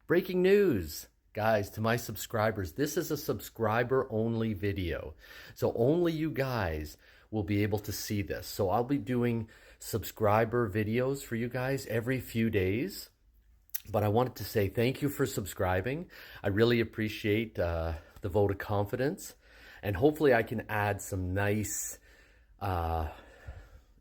Breaking news, guys, to my subscribers. This is a subscriber-only video. So only you guys will be able to see this. So I'll be doing subscriber videos for you guys every few days. But I wanted to say thank you for subscribing. I really appreciate the vote of confidence. And hopefully I can add some nice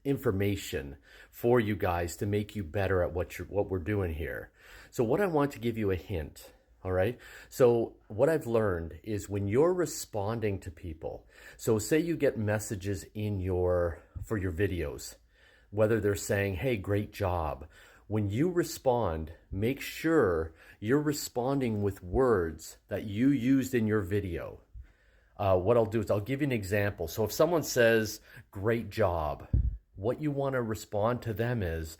information for you guys to make you better at what we're doing here. So what I want to give you a hint, all right? So what I've learned is when you're responding to people, so say you get messages for your videos, whether they're saying, hey, great job. When you respond, make sure you're responding with words that you used in your video. What I'll do is I'll give you an example. So if someone says, great job, what you want to respond to them is,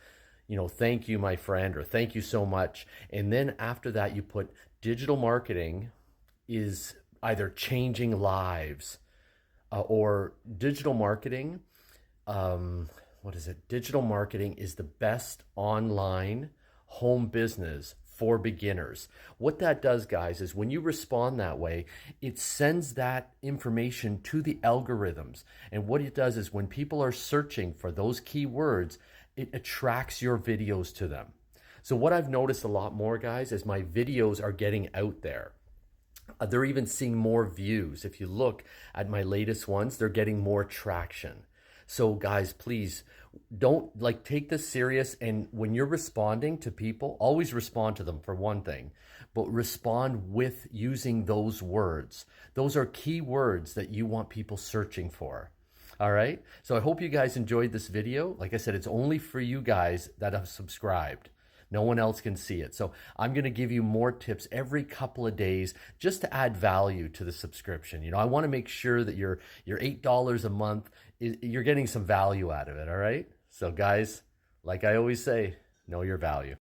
thank you, my friend, or thank you so much. And then after that, you put digital marketing is either changing lives or digital marketing. Digital marketing is the best online home business for beginners. What that does, guys, is when you respond that way, it sends that information to the algorithms. And what it does is when people are searching for those keywords, it attracts your videos to them. So what I've noticed a lot more, guys, is my videos are getting out there. They're even seeing more views. If you look at my latest ones, they're getting more traction. So guys, please don't take this serious. And when you're responding to people, always respond to them for one thing, but respond with using those words. Those are key words that you want people searching for. All right. So I hope you guys enjoyed this video. Like I said, it's only for you guys that have subscribed. No one else can see it. So I'm going to give you more tips every couple of days just to add value to the subscription. I want to make sure that your $8 a month, you're getting some value out of it. All right. So guys, like I always say, know your value.